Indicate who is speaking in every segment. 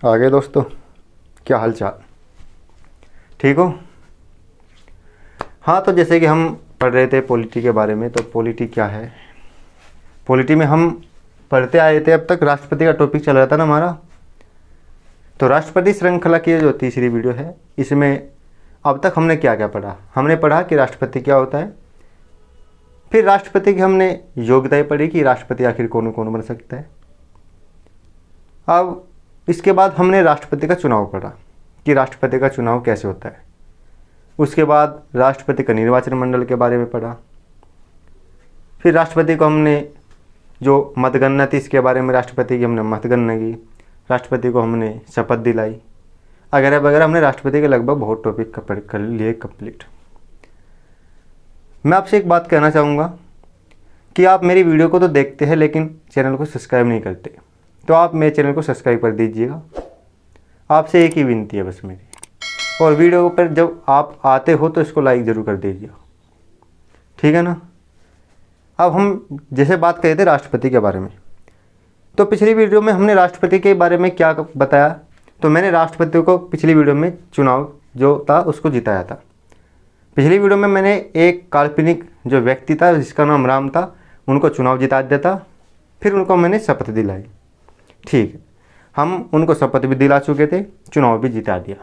Speaker 1: आगे दोस्तों, क्या हाल चाल, ठीक हो? हाँ, तो जैसे कि हम पढ़ रहे थे पॉलिटी के बारे में, तो पॉलिटी क्या है। पॉलिटी में हम पढ़ते आए थे, अब तक राष्ट्रपति का टॉपिक चल रहा था ना हमारा। तो राष्ट्रपति श्रृंखला की जो तीसरी वीडियो है, इसमें अब तक हमने क्या क्या पढ़ा। हमने पढ़ा कि राष्ट्रपति क्या होता है, फिर राष्ट्रपति की हमने योग्यताएं पढ़ी कि राष्ट्रपति आखिर कौन कौन बन सकता है। अब इसके बाद हमने राष्ट्रपति का चुनाव पढ़ा कि राष्ट्रपति का चुनाव कैसे होता है। उसके बाद राष्ट्रपति का निर्वाचन मंडल के बारे में पढ़ा। फिर राष्ट्रपति को हमने जो मतगणना थी, इसके बारे में राष्ट्रपति की हमने मतगणना की, राष्ट्रपति को हमने शपथ दिलाई, वगैरह वगैरह। हमने राष्ट्रपति के लगभग बहुत टॉपिक कर लिए कंप्लीट। मैं आपसे एक बात कहना चाहूँगा कि आप मेरी वीडियो को तो देखते हैं लेकिन चैनल को सब्सक्राइब नहीं करते, तो आप मेरे चैनल को सब्सक्राइब कर दीजिएगा। आपसे एक ही विनती है बस मेरी, और वीडियो पर जब आप आते हो तो इसको लाइक ज़रूर कर दीजिएगा, ठीक है ना। अब हम जैसे बात कर रहे थे राष्ट्रपति के बारे में, तो पिछली वीडियो में हमने राष्ट्रपति के बारे में क्या बताया। तो मैंने राष्ट्रपति को पिछली वीडियो में चुनाव जो था उसको जिताया था। पिछली वीडियो में मैंने एक काल्पनिक जो व्यक्ति था जिसका नाम राम था, उनको चुनाव जिता दिया था। फिर उनको मैंने शपथ दिलाई, ठीक है। हम उनको शपथ भी दिला चुके थे, चुनाव भी जिता दिया।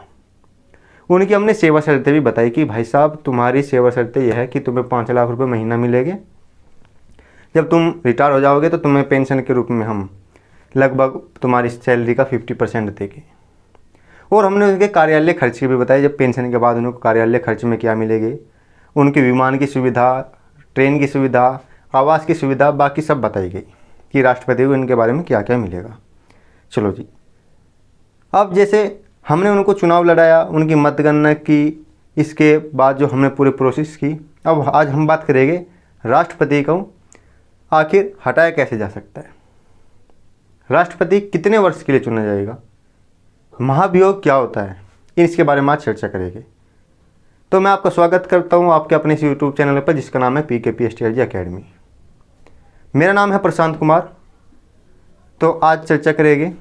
Speaker 1: उनकी हमने सेवा शर्तें भी बताई कि भाई साहब, तुम्हारी सेवा शर्तें यह है कि तुम्हें 5 लाख रुपए महीना मिलेंगे। जब तुम रिटायर हो जाओगे तो तुम्हें पेंशन के रूप में हम लगभग तुम्हारी सैलरी का 50% देंगे। और हमने उनके कार्यालय खर्च की भी बताई, जब पेंशन के बाद उनको कार्यालय खर्च में क्या मिलेंगे, उनकी विमान की सुविधा, ट्रेन की सुविधा, आवास की सुविधा, बाकी सब बताई गई कि राष्ट्रपति को इनके बारे में क्या क्या मिलेगा। चलो जी, अब जैसे हमने उनको चुनाव लड़ाया, उनकी मतगणना की, इसके बाद जो हमने पूरी प्रोसेस की, अब आज हम बात करेंगे राष्ट्रपति को आखिर हटाया कैसे जा सकता है, राष्ट्रपति कितने वर्ष के लिए चुना जाएगा, महाभियोग क्या होता है, इसके बारे में आज चर्चा करेंगे। तो मैं आपका स्वागत करता हूं आपके अपने इस यूट्यूब चैनल पर जिसका नाम है PKP स्ट्रेटजी अकेडमी। मेरा नाम है प्रशांत कुमार। तो आज चर्चा करेंगे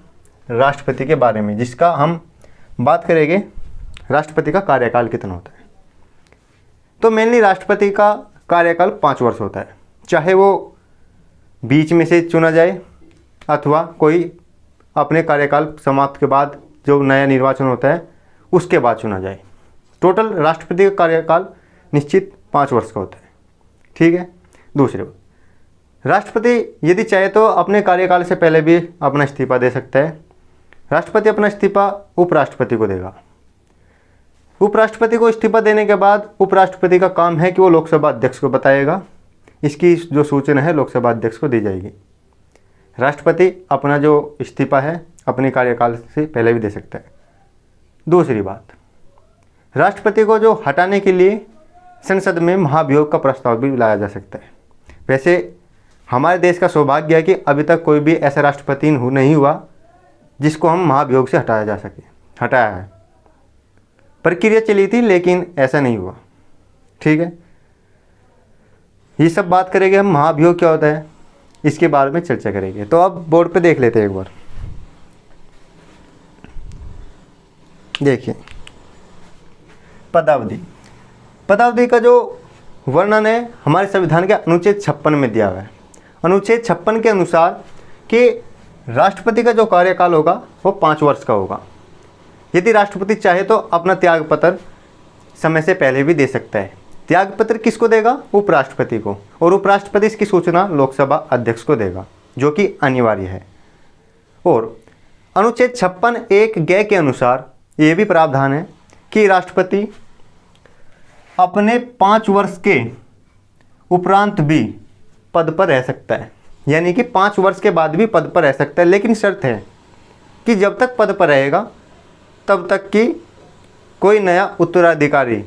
Speaker 1: राष्ट्रपति के बारे में, जिसका हम बात करेंगे राष्ट्रपति का कार्यकाल कितना होता है। तो मेनली राष्ट्रपति का कार्यकाल 5 वर्ष होता है, चाहे वो बीच में से चुना जाए अथवा कोई अपने कार्यकाल समाप्त के बाद जो नया निर्वाचन होता है उसके बाद चुना जाए। टोटल राष्ट्रपति का कार्यकाल निश्चित 5 वर्ष का होता है, ठीक है। दूसरी बात, राष्ट्रपति यदि चाहे तो अपने कार्यकाल से पहले भी अपना इस्तीफा दे सकता है। राष्ट्रपति अपना इस्तीफा उपराष्ट्रपति को देगा। उपराष्ट्रपति को इस्तीफा देने के बाद उपराष्ट्रपति का काम है कि वो लोकसभा अध्यक्ष को बताएगा, इसकी जो सूचना है लोकसभा अध्यक्ष को दी जाएगी। राष्ट्रपति अपना जो इस्तीफा है अपने कार्यकाल से पहले भी दे सकता है। दूसरी बात, राष्ट्रपति को जो हटाने के लिए संसद में महाभियोग का प्रस्ताव भी लाया जा सकता है। वैसे हमारे देश का सौभाग्य है कि अभी तक कोई भी ऐसा राष्ट्रपति नहीं हुआ जिसको हम महाभियोग से हटाया जा सके। हटाया है, प्रक्रिया चली थी लेकिन ऐसा नहीं हुआ, ठीक है। ये सब बात करेंगे हम, महाभियोग क्या होता है इसके बारे में चर्चा करेंगे। तो अब बोर्ड पे देख लेते हैं एक बार। देखिए, पदावधि। पदावधि का जो वर्णन है हमारे संविधान के अनुच्छेद 56 में दिया हुआ है। अनुच्छेद 56 के अनुसार कि राष्ट्रपति का जो कार्यकाल होगा वो 5 वर्ष का होगा। यदि राष्ट्रपति चाहे तो अपना त्यागपत्र समय से पहले भी दे सकता है। त्यागपत्र किसको देगा? उपराष्ट्रपति को, और उपराष्ट्रपति इसकी सूचना लोकसभा अध्यक्ष को देगा, जो कि अनिवार्य है। और अनुच्छेद 56(1) के अनुसार ये भी प्रावधान है कि राष्ट्रपति अपने 5 वर्ष के उपरांत भी पद पर रह सकता है, यानी कि 5 वर्ष के बाद भी पद पर रह सकता है। लेकिन शर्त है कि जब तक पद पर रहेगा तब तक कि कोई नया उत्तराधिकारी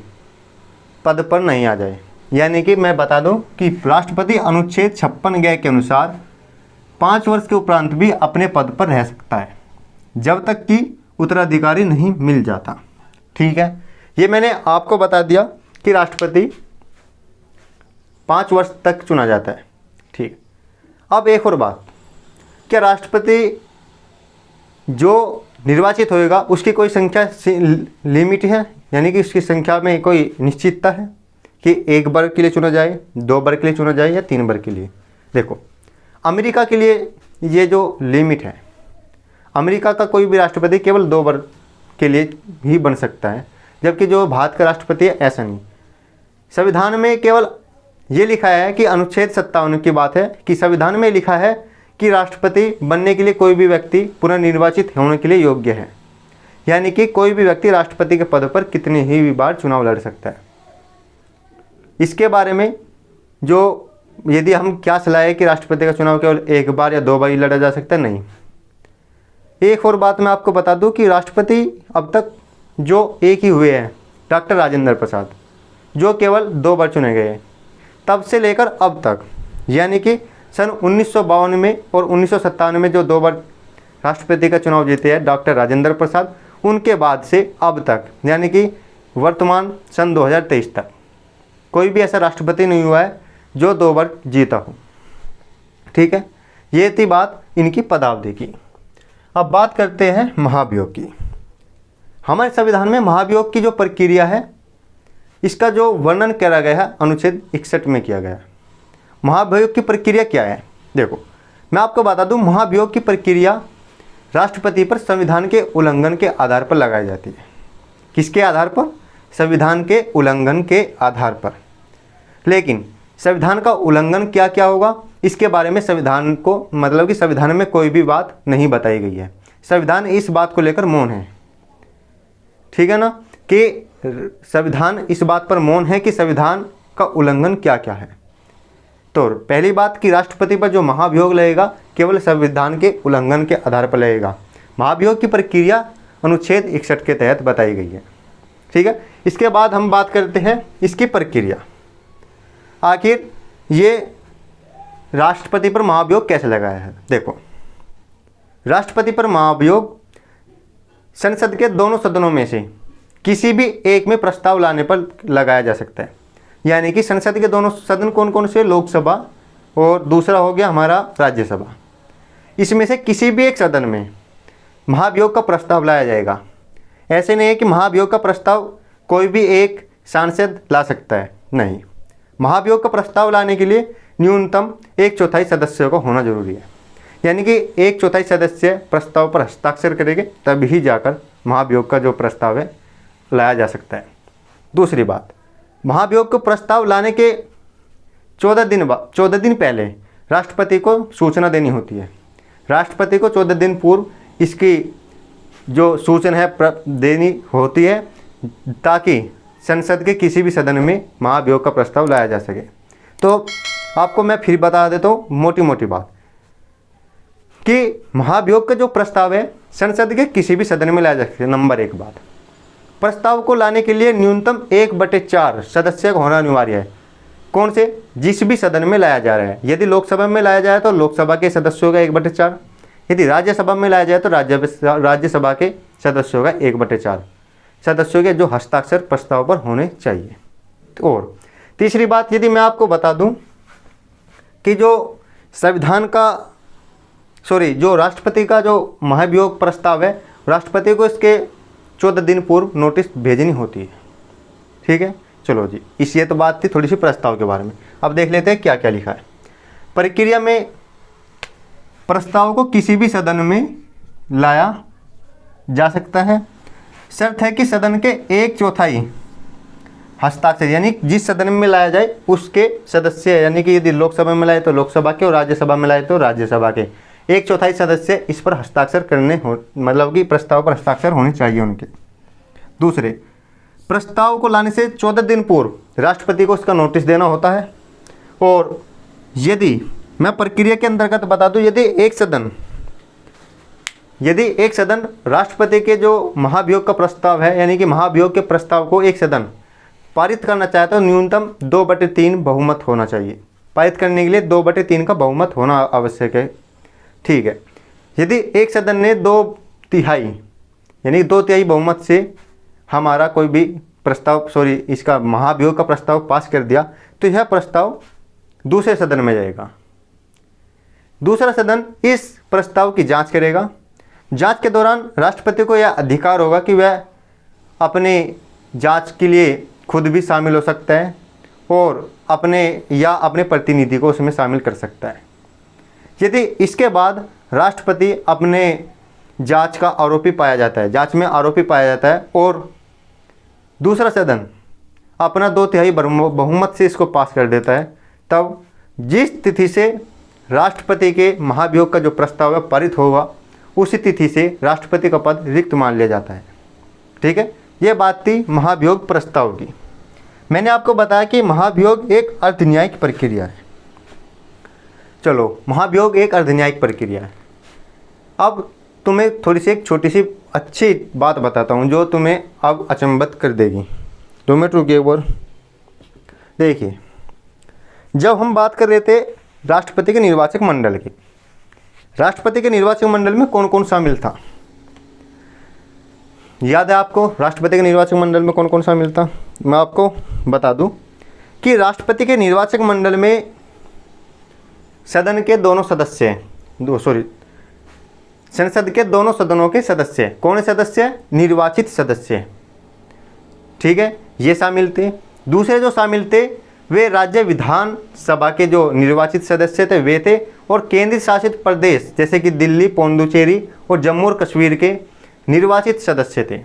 Speaker 1: पद पर नहीं आ जाए। यानी कि मैं बता दूं कि राष्ट्रपति अनुच्छेद 56(ग) के अनुसार 5 वर्ष के उपरांत भी अपने पद पर रह सकता है जब तक कि उत्तराधिकारी नहीं मिल जाता, ठीक है। ये मैंने आपको बता दिया कि राष्ट्रपति 5 वर्ष तक चुना जाता है, ठीक। अब एक और बात, क्या राष्ट्रपति जो निर्वाचित होएगा उसकी कोई संख्या लिमिट है, यानी कि उसकी संख्या में कोई निश्चितता है कि 1 वर्ग के लिए चुना जाए, 2 वर्ग के लिए चुना जाए या 3 वर्ग के लिए। देखो अमेरिका के लिए ये जो लिमिट है, अमेरिका का कोई भी राष्ट्रपति केवल 2 वर्ग के लिए ही बन सकता है, जबकि जो भारत का राष्ट्रपति है ऐसा नहीं। संविधान में केवल ये लिखा है कि अनुच्छेद 57 की बात है कि संविधान में लिखा है कि राष्ट्रपति बनने के लिए कोई भी व्यक्ति पुनर्निर्वाचित होने के लिए योग्य है, यानी कि कोई भी व्यक्ति राष्ट्रपति के पद पर कितने ही बार चुनाव लड़ सकता है। इसके बारे में जो यदि हम क्या सलाह है कि राष्ट्रपति का चुनाव केवल 1 बार या 2 बार ही लड़ा जा सकता है, नहीं। एक और बात मैं आपको बता दूं कि राष्ट्रपति अब तक जो एक ही हुए हैं, डॉक्टर राजेंद्र प्रसाद, जो केवल 2 बार चुने गए हैं तब से लेकर अब तक, यानी कि सन 1952 में और 1957 में जो 2 बार राष्ट्रपति का चुनाव जीते हैं डॉक्टर राजेंद्र प्रसाद, उनके बाद से अब तक यानी कि वर्तमान सन 2023 तक कोई भी ऐसा राष्ट्रपति नहीं हुआ है जो 2 बार जीता हो। ठीक है, ये थी बात इनकी पदावधि की। अब बात करते हैं महाभियोग की। हमारे संविधान में महाभियोग की जो प्रक्रिया है, इसका जो वर्णन करा गया है अनुच्छेद 61 में किया गया है। महाभियोग की प्रक्रिया क्या है? देखो मैं आपको बता दूं, महाभियोग की प्रक्रिया राष्ट्रपति पर संविधान के उल्लंघन के आधार पर लगाई जाती है। किसके आधार पर? संविधान के उल्लंघन के आधार पर। लेकिन संविधान का उल्लंघन क्या क्या होगा इसके बारे में संविधान को, मतलब कि संविधान में कोई भी बात नहीं बताई गई है। संविधान इस बात को लेकर मौन है। ठीक है ना, कि संविधान इस बात पर मौन है कि संविधान का उल्लंघन क्या क्या है। तो पहली बात कि राष्ट्रपति पर जो महाभियोग लगेगा केवल संविधान के उल्लंघन के आधार पर लगेगा। महाभियोग की प्रक्रिया अनुच्छेद 61 के तहत बताई गई है। ठीक है, इसके बाद हम बात करते हैं इसकी प्रक्रिया। आखिर ये राष्ट्रपति पर महाभियोग कैसे लगाया है? देखो, राष्ट्रपति पर महाभियोग संसद के दोनों सदनों में से किसी भी एक में प्रस्ताव लाने पर लगाया जा सकता है। यानी कि संसद के दोनों सदन कौन कौन से? लोकसभा और दूसरा हो गया हमारा राज्यसभा। इसमें से किसी भी एक सदन में महाभियोग का प्रस्ताव लाया जाएगा। ऐसे नहीं है कि महाभियोग का प्रस्ताव कोई भी एक सांसद ला सकता है, नहीं। महाभियोग का प्रस्ताव लाने के लिए न्यूनतम 1/4 सदस्यों को होना जरूरी है। यानी कि 1/4 सदस्य प्रस्ताव पर हस्ताक्षर करेंगे तभी जाकर महाभियोग का जो प्रस्ताव है लाया जा सकता है। दूसरी बात, महाभियोग को प्रस्ताव लाने के 14 दिन पहले राष्ट्रपति को सूचना देनी होती है। राष्ट्रपति को 14 दिन पूर्व इसकी जो सूचना है देनी होती है ताकि संसद के किसी भी सदन में महाभियोग का प्रस्ताव लाया जा सके। तो आपको मैं फिर बता देता हूँ मोटी मोटी बात कि महाभियोग का जो प्रस्ताव है संसद के किसी भी सदन में लाया जा सकता है। नंबर 1 बात, प्रस्ताव को लाने के लिए न्यूनतम 1/4 सदस्य का होना अनिवार्य है। कौन से? जिस भी सदन में लाया जा रहा है। यदि लोकसभा में लाया जाए तो लोकसभा के सदस्यों का 1/4, यदि राज्यसभा में लाया जाए तो राज्यसभा के सदस्यों का 1/4 सदस्यों के जो हस्ताक्षर प्रस्ताव पर होने चाहिए। और तीसरी बात, यदि मैं आपको बता दूं कि जो संविधान का जो राष्ट्रपति का जो महाभियोग प्रस्ताव है, राष्ट्रपति को इसके 14 दिन पूर्व नोटिस भेजनी होती है। ठीक है, चलो जी, ये तो बात थी थोड़ी सी प्रस्ताव के बारे में। अब देख लेते हैं क्या क्या लिखा है प्रक्रिया में। प्रस्ताव को किसी भी सदन में लाया जा सकता है। शर्त है कि सदन के 1/4 हस्ताक्षर, यानी जिस सदन में लाया जाए उसके सदस्य, यानी कि यदि लोकसभा में लाए तो लोकसभा के और राज्यसभा में लाए तो राज्यसभा के 1/4 सदस्य इस पर हस्ताक्षर करने हो, मतलब कि प्रस्ताव पर हस्ताक्षर होने चाहिए उनके। दूसरे, प्रस्ताव को लाने से 14 दिन पूर्व राष्ट्रपति को इसका नोटिस देना होता है। और यदि मैं प्रक्रिया के अंतर्गत बता दूं, यदि एक सदन राष्ट्रपति के जो महाभियोग का प्रस्ताव है, यानी कि महाभियोग के प्रस्ताव को एक सदन पारित करना चाहता है तो न्यूनतम 2/3 बहुमत होना चाहिए। पारित करने के लिए 2/3 का बहुमत होना आवश्यक है। ठीक है, यदि एक सदन ने 2/3 यानी 2/3 बहुमत से हमारा कोई भी प्रस्ताव इसका महाभियोग का प्रस्ताव पास कर दिया तो यह प्रस्ताव दूसरे सदन में जाएगा। दूसरा सदन इस प्रस्ताव की जांच करेगा। जांच के दौरान राष्ट्रपति को यह अधिकार होगा कि वह अपने जांच के लिए खुद भी शामिल हो सकता है और अपने प्रतिनिधि को उसमें शामिल कर सकता है। यदि इसके बाद राष्ट्रपति अपने जांच का आरोपी पाया जाता है, जांच में आरोपी पाया जाता है और दूसरा सदन अपना 2/3 बहुमत से इसको पास कर देता है, तब जिस तिथि से राष्ट्रपति के महाभियोग का जो प्रस्ताव है पारित होगा, उसी तिथि से राष्ट्रपति का पद रिक्त मान लिया जाता है। ठीक है, ये बात थी महाभियोग प्रस्ताव की। मैंने आपको बताया कि महाभियोग एक अर्धन्यायिक प्रक्रिया है। चलो, महाभियोग एक अर्धन्यायिक प्रक्रिया है। अब तुम्हें थोड़ी सी एक छोटी सी अच्छी बात बताता हूँ जो तुम्हें अब अचंभित कर देगी। 2 मिनट रुकिए एक बार। देखिए, जब हम बात कर रहे थे राष्ट्रपति के निर्वाचक मंडल की, राष्ट्रपति के निर्वाचक मंडल में कौन कौन शामिल था? याद है आपको राष्ट्रपति के निर्वाचक मंडल में कौन कौन शामिल था? मैं आपको बता दूं कि राष्ट्रपति के निर्वाचक मंडल में सदन के दोनों सदस्य संसद के दोनों सदनों के सदस्य, कौन सदस्य? निर्वाचित सदस्य। ठीक है, ये शामिल थे। दूसरे जो शामिल थे वे राज्य विधानसभा के जो निर्वाचित सदस्य थे वे थे, और केंद्र शासित प्रदेश जैसे कि दिल्ली, पुडुचेरी और जम्मू और कश्मीर के निर्वाचित सदस्य थे,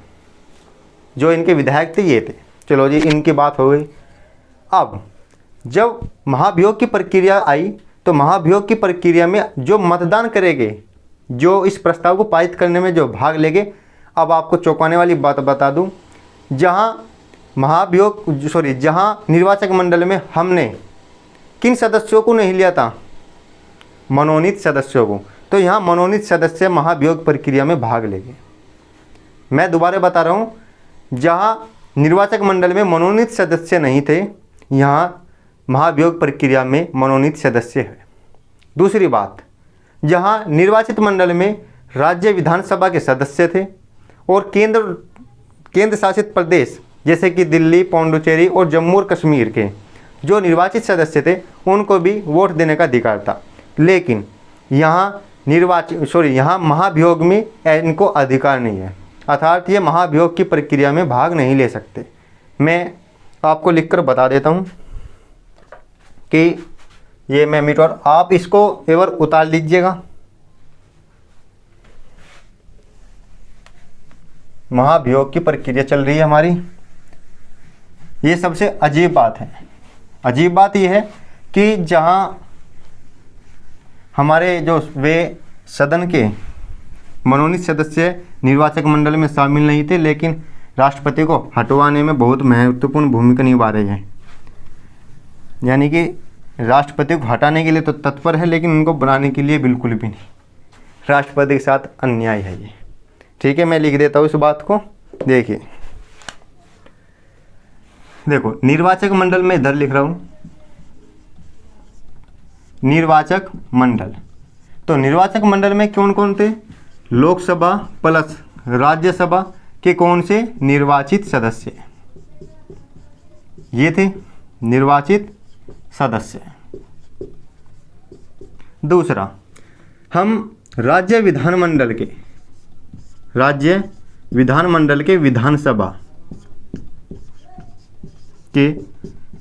Speaker 1: जो इनके विधायक थे ये थे। चलो जी, इनकी बात हो गई। अब जब महाभियोग की प्रक्रिया आई तो महाभियोग की प्रक्रिया में जो मतदान करेंगे, जो इस प्रस्ताव को पारित करने में जो भाग लेंगे, अब आपको चौंकाने वाली बात बता दूं, जहां निर्वाचक मंडल में हमने किन सदस्यों को नहीं लिया था? मनोनीत सदस्यों को। तो यहाँ मनोनीत सदस्य महाभियोग प्रक्रिया में भाग लेंगे। मैं दोबारा बता रहा हूँ, जहाँ निर्वाचक मंडल में मनोनीत सदस्य नहीं थे, यहाँ महाभियोग प्रक्रिया में मनोनीत सदस्य है। दूसरी बात, जहाँ निर्वाचित मंडल में राज्य विधानसभा के सदस्य थे और केंद्र शासित प्रदेश जैसे कि दिल्ली, पुडुचेरी और जम्मू और कश्मीर के जो निर्वाचित सदस्य थे उनको भी वोट देने का अधिकार था, लेकिन यहाँ महाभियोग में इनको अधिकार नहीं है, अर्थात ये महाभियोग की प्रक्रिया में भाग नहीं ले सकते। मैं आपको लिखकर बता देता हूँ कि ये मैं मीटर, आप इसको एक बार उतार लीजिएगा। महाभियोग की प्रक्रिया चल रही है हमारी। ये सबसे अजीब बात है। अजीब बात यह है कि जहाँ हमारे जो वे सदन के मनोनीत सदस्य निर्वाचक मंडल में शामिल नहीं थे, लेकिन राष्ट्रपति को हटवाने में बहुत महत्वपूर्ण भूमिका निभा रहे हैं। यानी कि राष्ट्रपति को हटाने के लिए तो तत्पर है, लेकिन उनको बनाने के लिए बिल्कुल भी नहीं। राष्ट्रपति के साथ अन्याय है ये। ठीक है, मैं लिख देता हूँ इस बात को। देखिए, देखो, निर्वाचक मंडल में इधर लिख रहा हूँ निर्वाचक मंडल। तो निर्वाचक मंडल में कौन कौन थे? लोकसभा प्लस राज्यसभा के कौन से निर्वाचित सदस्य, ये थे निर्वाचित सदस्य। दूसरा, हम राज्य विधानमंडल के विधानसभा के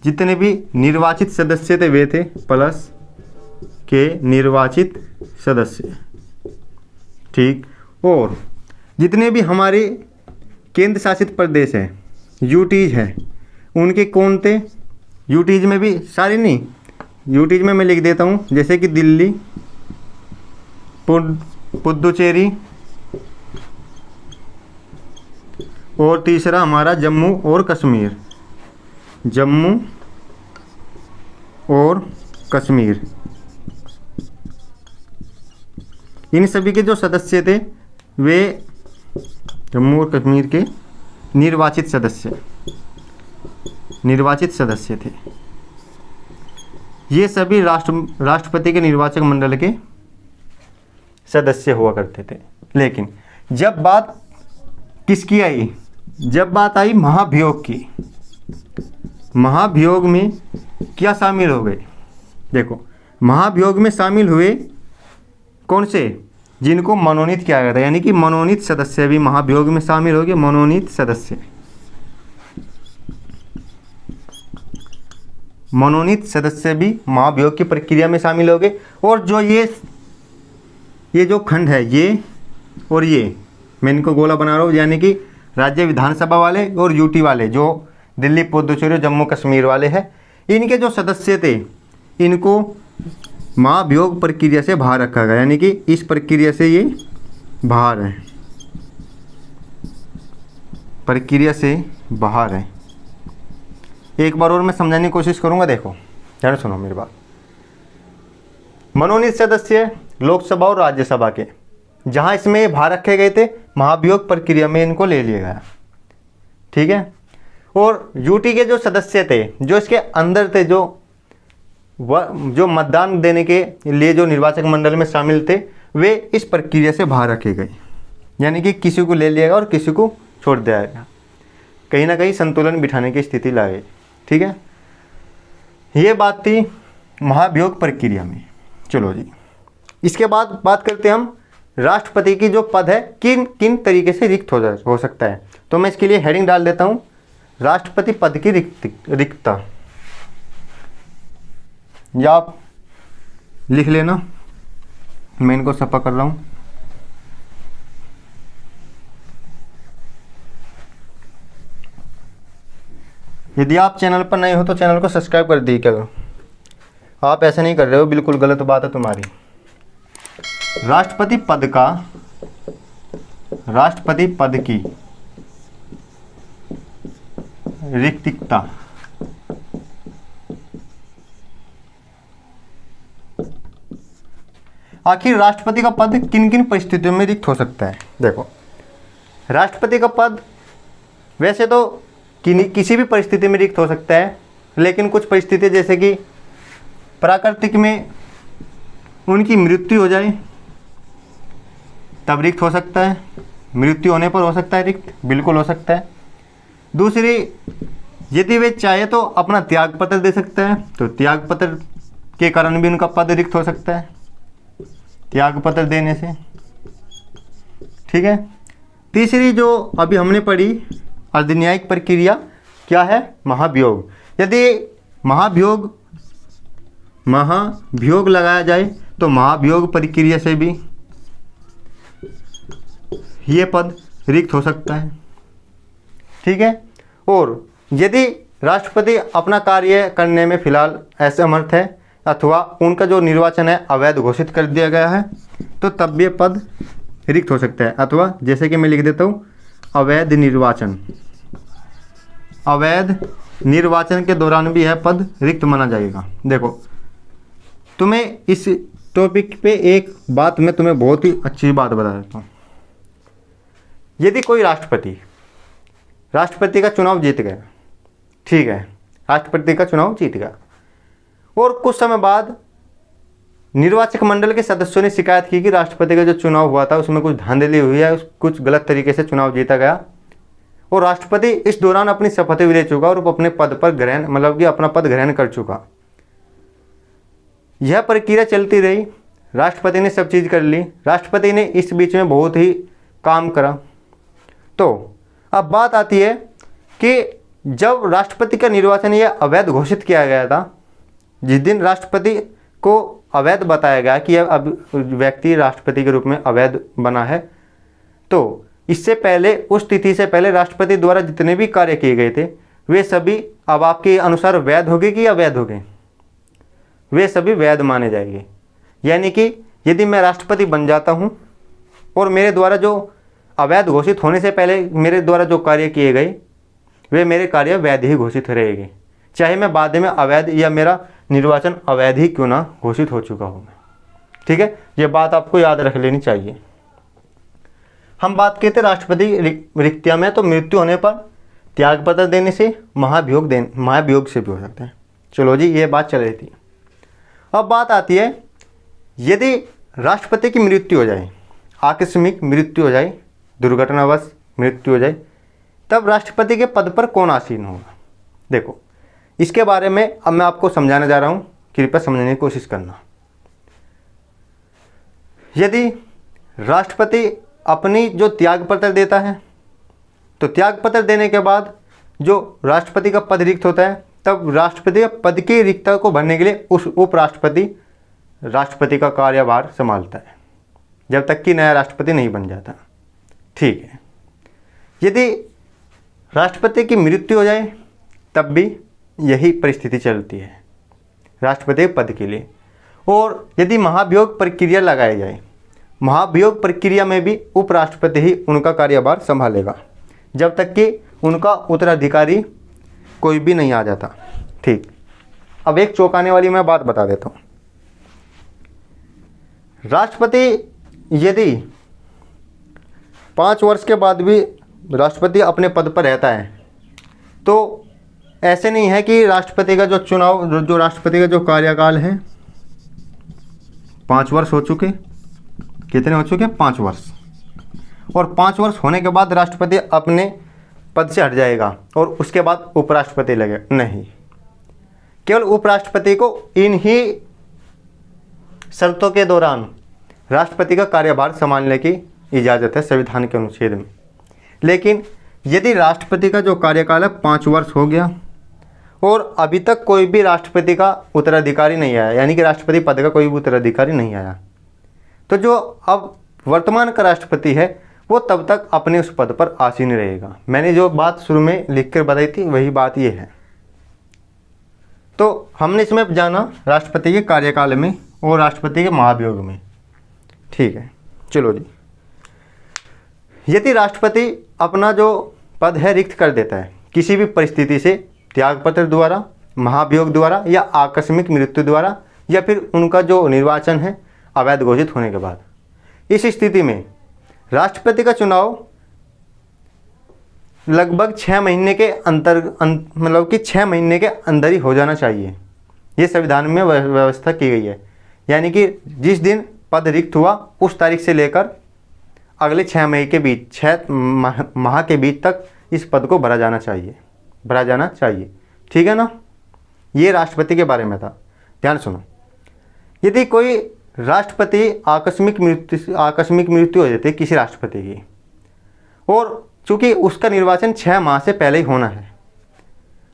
Speaker 1: जितने भी निर्वाचित सदस्य थे वे थे, प्लस के निर्वाचित सदस्य। ठीक, और जितने भी हमारे केंद्र शासित प्रदेश हैं, यूटीज हैं, उनके कौन थे? यूटीज में भी सारे नहीं, यूटीज में मैं लिख देता हूँ, जैसे कि दिल्ली, पुडुचेरी और तीसरा हमारा जम्मू और कश्मीर। जम्मू और कश्मीर, इन सभी के जो सदस्य थे वे जम्मू और कश्मीर के निर्वाचित सदस्य थे। ये सभी राष्ट्रपति के निर्वाचक मंडल के सदस्य हुआ करते थे। लेकिन जब बात किसकी आई? जब बात आई महाभियोग की, महाभियोग में क्या शामिल हो गए? देखो, महाभियोग में शामिल हुए कौन से? जिनको मनोनीत किया गया था, यानी कि मनोनीत सदस्य भी महाभियोग में शामिल हो गए। मनोनीत सदस्य, मनोनीत सदस्य भी महाभियोग की प्रक्रिया में शामिल हो गए। और जो ये जो खंड है, ये और ये मैं इनको गोला बना रहा हूँ, यानी कि राज्य विधानसभा वाले और यूटी वाले, जो दिल्ली, पुदुचेरी, जम्मू कश्मीर वाले हैं, इनके जो सदस्य थे इनको महाभियोग प्रक्रिया से बाहर रखा गया, यानी कि इस प्रक्रिया से ये बाहर है, प्रक्रिया से बाहर है। एक बार और मैं समझाने की कोशिश करूंगा, देखो ध्यान सुनो मेरी बात। मनोनीत सदस्य लोकसभा और राज्यसभा के, जहां इसमें बाहर रखे गए थे, महाभियोग प्रक्रिया में इनको ले लिया गया, ठीक है। और यूटी के जो सदस्य थे, जो इसके अंदर थे, जो मतदान देने के लिए जो निर्वाचक मंडल में शामिल थे, वे इस प्रक्रिया से बाहर रखे गए, यानी कि किसी को ले लिया गया और किसी को छोड़ दिया गया, कहीं ना कहीं संतुलन बिठाने की स्थिति ला गई, ठीक है। ये बात थी महाभियोग प्रक्रिया में। चलो जी, इसके बाद बात करते हैं हम राष्ट्रपति की जो पद है किन किन तरीके से रिक्त हो सकता है। तो मैं इसके लिए हेडिंग डाल देता हूँ, राष्ट्रपति पद की रिक्तता, या आप लिख लेना, मैं इनको सफा कर रहा हूँ। यदि आप चैनल पर नए हो तो चैनल को सब्सक्राइब कर दी क्या, आप ऐसा नहीं कर रहे हो, बिल्कुल गलत बात है तुम्हारी। राष्ट्रपति पद की रिक्तता, आखिर राष्ट्रपति का पद किन किन परिस्थितियों में रिक्त हो सकता है। देखो, राष्ट्रपति का पद वैसे तो किसी भी परिस्थिति में रिक्त हो सकता है, लेकिन कुछ परिस्थिति जैसे कि प्राकृतिक में उनकी मृत्यु हो जाए तब रिक्त हो सकता है, मृत्यु होने पर हो सकता है रिक्त, बिल्कुल हो सकता है। दूसरी, यदि वे चाहे तो अपना त्याग पत्र दे सकता है, तो त्याग पत्र के कारण भी उनका पद रिक्त हो सकता है, त्याग पत्र देने से, ठीक है। तीसरी जो अभी हमने पढ़ी अर्धन्यायिक प्रक्रिया, क्या है, महाभियोग। यदि महाभियोग लगाया जाए तो महाभियोग प्रक्रिया से भी ये पद रिक्त हो सकता है, ठीक है। और यदि राष्ट्रपति अपना कार्य करने में फिलहाल असमर्थ है अथवा उनका जो निर्वाचन है अवैध घोषित कर दिया गया है, तो तब ये पद रिक्त हो सकता है। अथवा जैसे कि मैं लिख देता हूँ, अवैध निर्वाचन के दौरान भी यह पद रिक्त माना जाएगा। देखो, तुम्हें इस टॉपिक पे एक बात मैं तुम्हें बहुत ही अच्छी बात बता देता हूँ। यदि कोई राष्ट्रपति का चुनाव जीत गया, ठीक है, राष्ट्रपति का चुनाव जीत गया, और कुछ समय बाद निर्वाचक मंडल के सदस्यों ने शिकायत की कि राष्ट्रपति का जो चुनाव हुआ था उसमें कुछ धांधली हुई है, कुछ गलत तरीके से चुनाव जीता गया, और राष्ट्रपति इस दौरान अपनी शपथ भी ले चुका और अपने पद पर ग्रहण, मतलब कि अपना पद ग्रहण कर चुका। यह प्रक्रिया चलती रही, राष्ट्रपति ने सब चीज़ कर ली, राष्ट्रपति ने इस बीच में बहुत ही काम करा। तो अब बात आती है कि जब राष्ट्रपति का निर्वाचन यह अवैध घोषित किया गया था, जिस दिन राष्ट्रपति को अवैध बताया गया कि यह अब व्यक्ति राष्ट्रपति के रूप में अवैध बना है, तो इससे पहले, उस तिथि से पहले राष्ट्रपति द्वारा जितने भी कार्य किए गए थे वे सभी अब आपके अनुसार वैध हो गए कि अवैध हो गए, वे सभी वैध माने जाएंगे। यानी कि यदि मैं राष्ट्रपति बन जाता हूँ और मेरे द्वारा जो अवैध घोषित होने से पहले मेरे द्वारा जो कार्य किए गए वे मेरे कार्य वैध ही घोषित रहेंगे, चाहे मैं बाद में अवैध या मेरा निर्वाचन अवैध ही क्यों ना घोषित हो चुका हूँ मैं, ठीक है। ये बात आपको याद रख लेनी चाहिए। हम बात करते राष्ट्रपति रिक्तिया में, तो मृत्यु होने पर त्याग पत्र देने से, महाभियोग से भी हो सकता है। चलो जी, ये बात चल रही थी। अब बात आती है, यदि राष्ट्रपति की मृत्यु हो जाए, आकस्मिक मृत्यु हो जाए, दुर्घटनावश मृत्यु हो जाए, तब राष्ट्रपति के पद पर कौन आसीन होगा। देखो, इसके बारे में अब मैं आपको समझाने जा रहा हूँ, कृपया समझने की कोशिश करना। यदि राष्ट्रपति अपनी जो त्याग पत्र देता है, तो त्याग पत्र देने के बाद जो राष्ट्रपति का पद रिक्त होता है, तब राष्ट्रपति पद की रिक्तता को भरने के लिए उस उपराष्ट्रपति राष्ट्रपति का कार्यभार संभालता है, जब तक कि नया राष्ट्रपति नहीं बन जाता। ठीक है। यदि राष्ट्रपति की मृत्यु हो जाए तब भी यही परिस्थिति चलती है राष्ट्रपति पद के लिए। और यदि महाभियोग प्रक्रिया लगाई जाए, महाभियोग प्रक्रिया में भी उपराष्ट्रपति ही उनका कार्यभार संभालेगा, जब तक कि उनका उत्तराधिकारी कोई भी नहीं आ जाता। ठीक। अब एक चौंकाने वाली मैं बात बता देता हूँ। राष्ट्रपति यदि 5 वर्ष के बाद भी राष्ट्रपति अपने पद पर रहता है, तो ऐसे नहीं है कि राष्ट्रपति का जो चुनाव, जो राष्ट्रपति का जो कार्यकाल है 5 वर्ष हो चुके, कितने हो चुके? 5 वर्ष। और 5 वर्ष होने के बाद राष्ट्रपति अपने पद से हट जाएगा और उसके बाद उपराष्ट्रपति लगेगा। नहीं, केवल उपराष्ट्रपति को इन ही शर्तों के दौरान राष्ट्रपति का कार्यभार संभालने की इजाज़त है संविधान के अनुच्छेद में। लेकिन यदि राष्ट्रपति का जो कार्यकाल है 5 वर्ष हो गया और अभी तक कोई भी राष्ट्रपति का उत्तराधिकारी नहीं आया, यानी कि राष्ट्रपति पद का कोई भी उत्तराधिकारी नहीं आया, तो जो अब वर्तमान का राष्ट्रपति है वो तब तक अपने उस पद पर आसीन रहेगा। मैंने जो बात शुरू में लिखकर बताई थी वही बात ये है। तो हमने इसमें जाना राष्ट्रपति के कार्यकाल में और राष्ट्रपति के महाभियोग में। ठीक है, चलो जी। यदि राष्ट्रपति अपना जो पद है रिक्त कर देता है किसी भी परिस्थिति से, त्यागपत्र द्वारा, महाभियोग द्वारा या आकस्मिक मृत्यु द्वारा, या फिर उनका जो निर्वाचन है अवैध घोषित होने के बाद, इस स्थिति में राष्ट्रपति का चुनाव लगभग 6 महीने के मतलब कि 6 महीने के अंदर ही हो जाना चाहिए। ये संविधान में व्यवस्था की गई है। यानी कि जिस दिन पद रिक्त हुआ उस तारीख से लेकर अगले 6 महीने के बीच, 6 माह के बीच तक इस पद को भरा जाना चाहिए। ठीक है ना। ये राष्ट्रपति के बारे में था। ध्यान सुनो। यदि कोई राष्ट्रपति आकस्मिक मृत्यु हो जाती है किसी राष्ट्रपति की, और चूंकि उसका निर्वाचन 6 माह से पहले ही होना है,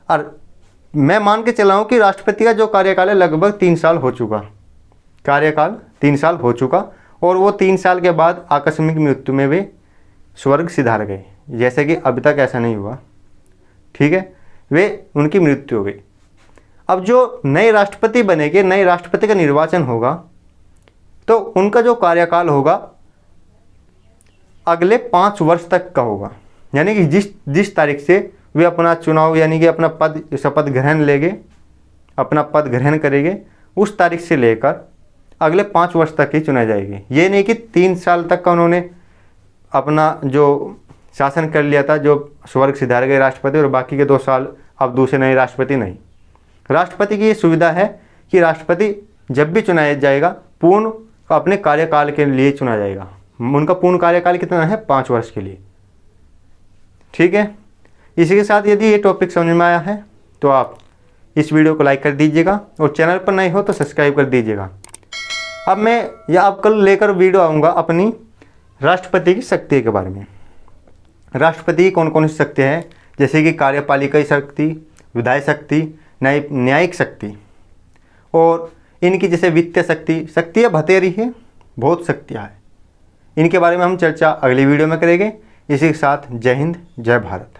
Speaker 1: और मैं मान के चला हूँ कि राष्ट्रपति का जो कार्यकाल है लगभग 3 साल हो चुका, कार्यकाल 3 साल हो चुका, और वो 3 साल के बाद आकस्मिक मृत्यु में वे स्वर्ग सिधार गए, जैसे कि अभी तक ऐसा नहीं हुआ। ठीक है, वे उनकी मृत्यु हो गई। अब जो नए राष्ट्रपति बनेंगे, नए राष्ट्रपति का निर्वाचन होगा, तो उनका जो कार्यकाल होगा अगले 5 वर्ष तक का होगा। यानी कि जिस तारीख से वे अपना चुनाव, यानी कि अपना शपथ ग्रहण लेंगे, अपना पद ग्रहण करेंगे, उस तारीख से लेकर अगले 5 वर्ष तक ही चुना जाएगी। ये नहीं कि 3 साल तक का उन्होंने अपना जो शासन कर लिया था, जो स्वर्ग सिधार गए राष्ट्रपति, और बाकी के 2 साल अब दूसरे नए राष्ट्रपति नहीं। राष्ट्रपति की ये सुविधा है कि राष्ट्रपति जब भी चुनाया जाएगा पूर्ण अपने कार्यकाल के लिए चुना जाएगा। उनका पूर्ण कार्यकाल कितना है? 5 वर्ष के लिए। ठीक है। इसी के साथ यदि ये टॉपिक समझ में आया है तो आप इस वीडियो को लाइक कर दीजिएगा, और चैनल पर नए हो तो सब्सक्राइब कर दीजिएगा। अब कल लेकर वीडियो आऊँगा अपनी राष्ट्रपति की शक्ति के बारे में। राष्ट्रपति की कौन कौन सी शक्ति है, जैसे कि कार्यपालिका शक्ति, विधायी शक्ति, न्यायिक शक्ति, और इनकी जैसे वित्तीय शक्ति है, भतेरी है, बहुत शक्तियाँ हैं। इनके बारे में हम चर्चा अगली वीडियो में करेंगे। इसी के साथ जय हिंद, जय भारत।